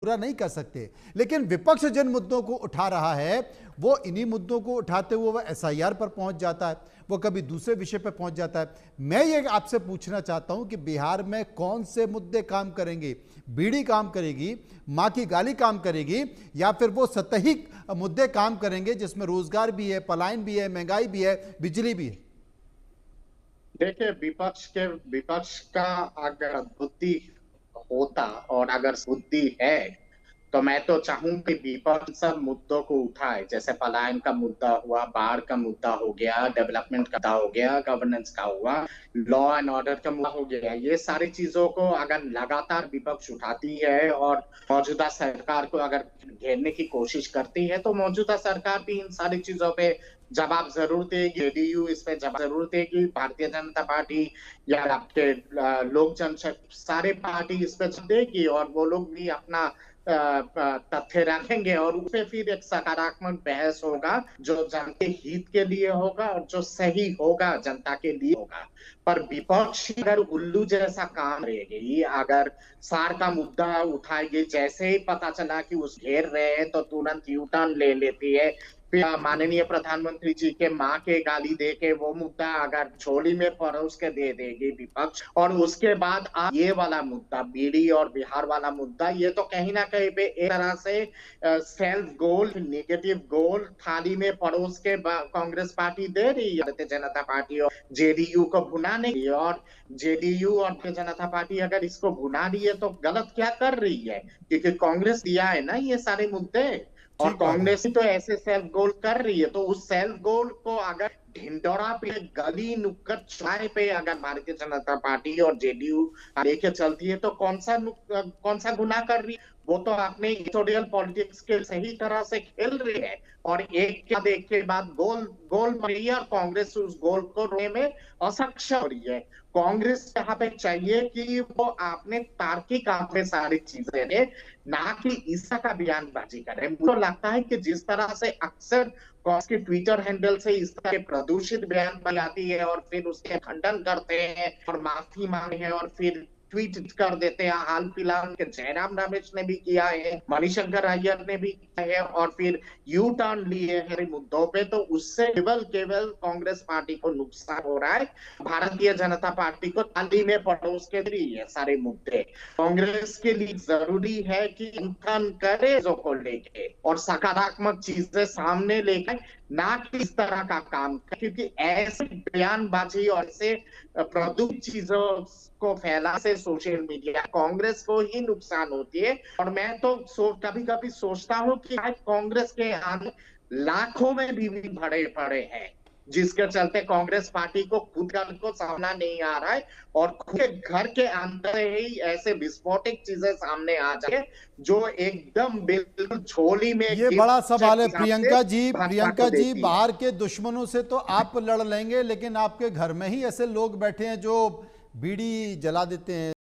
पूरा नहीं कर सकते। लेकिन विपक्ष जिन मुद्दों को उठा रहा है वो इन्हीं मुद्दों को उठाते हुए वह एसआईआर पर पहुंच जाता है, वो कभी दूसरे विषय पर पहुंच जाता है। मैं ये आपसे पूछना चाहता हूं कि बिहार में कौन से मुद्दे काम करेंगे? बीड़ी काम करेगी, मां की गाली काम करेगी, या फिर वो सतही मुद्दे काम करेंगे जिसमें रोजगार भी है, पलायन भी है, महंगाई भी है, बिजली भी है? देखिए, विपक्ष का अगर बुद्धि होता और अगर बुद्धि है तो मैं तो चाहूं कि विपक्ष सब मुद्दों को उठाए। जैसे पलायन का मुद्दा हुआ, बाढ़ का मुद्दा हो गया, डेवलपमेंट का मुद्दा हो गया, गवर्नेंस का हुआ, लॉ एंड ऑर्डर का मुद्दा हो गया। ये सारी चीजों को अगर लगातार विपक्ष उठाती है और मौजूदा सरकार को अगर घेरने की कोशिश करती है तो मौजूदा सरकार भी इन सारी चीजों पे जवाब जरूर देगी। जेडीयू इस पे जवाब जरूर देगी, भारतीय जनता पार्टी या आपके लोक जनशक्ति सारे पार्टी इस पे जवाब देगी, और वो लोग भी अपना तथ्य रखेंगे और उस पे फिर एक सकारात्मक बहस होगा जो जनता के हित के लिए होगा और जो सही होगा जनता के लिए होगा। पर विपक्ष अगर उल्लू जैसा काम करेगी, अगर सार का मुद्दा उठाएगी, जैसे ही पता चला कि उस घेर रहे हैं तो तुरंत यू टर्न ले लेती है, फिर माननीय प्रधानमंत्री जी के माँ के गाली दे के वो मुद्दा अगर झोली में परोस के दे देगी विपक्ष, और उसके बाद आप ये वाला मुद्दा बीड़ी और बिहार वाला मुद्दा, ये तो कहीं ना कहीं पे एक तरह से सेल्फ गोल, नेगेटिव गोल थाली में परोस के कांग्रेस पार्टी दे रही है भारतीय जनता पार्टी और जेडीयू को भुनाने की। और जेडीयू और भारतीय जनता पार्टी अगर इसको भुना रही है तो गलत क्या कर रही है, क्योंकि कांग्रेस दिया है ना ये सारे मुद्दे, और ठीक बात है। कांग्रेस ही तो ऐसे सेल्फ गोल कर रही है। तो उस सेल्फ गोल को अगर ढिंडोरा पे, गली नुक्कड़ चाय पे अगर भारतीय जनता पार्टी और जेडीयू लेके चलती है तो कौन सा गुनाह कर रही है? वो तो अपने इलेक्टोरल पॉलिटिक्स के सही तरह से खेल रही है और एक के बाद एक के बाद गोल गोल मार रही है, और कांग्रेस उस गोल को रोकने में असक्षम हो रही है। कांग्रेस यहाँ पे चाहिए कि वो आपने तार्किक आपने सारी चीजें दे, ना कि ईसा का बयानबाजी करे। मुझे तो लगता है कि जिस तरह से अक्सर कांग्रेस के ट्विटर हैंडल से इस तरह के प्रदूषित बयान आती है और फिर उसके खंडन करते हैं और माफी मांगे हैं और फिर ट्वीट कर देते हैं। हाल फिलहाल के जयराम रमेश ने भी किया है, मणिशंकर अय्यर ने भी किया है, और फिर यू टर्न लिए हैं मुद्दों पे, तो उससे केवल केवल कांग्रेस पार्टी को नुकसान हो रहा है। भारतीय जनता पार्टी को थाली में परोस के दी है सारे मुद्दे। कांग्रेस के लिए जरूरी है कि मंथन करे जो को लेके और सकारात्मक चीजें सामने लेके, ना कि इस तरह का काम, क्योंकि ऐसे बयानबाजी और ऐसे प्रदूषित चीजों को फैला से सोशल मीडिया कांग्रेस को ही नुकसान होती है। और मैं तो कभी कभी सोचता हूँ कि आज कांग्रेस के आने लाखों में भी भरे पड़े हैं, जिसके चलते कांग्रेस पार्टी को खुद को सामना नहीं आ रहा है, और खुद के घर के अंदर ही ऐसे विस्फोटक चीजें सामने आ जाए जो एकदम बिल्कुल झोली में ये बड़ा सवाल है प्रियंका जी। भाजपा प्रियंका को जी, देती है। बाहर के दुश्मनों से तो आप लड़ लेंगे, लेकिन आपके घर में ही ऐसे लोग बैठे हैं जो बीड़ी जला देते हैं।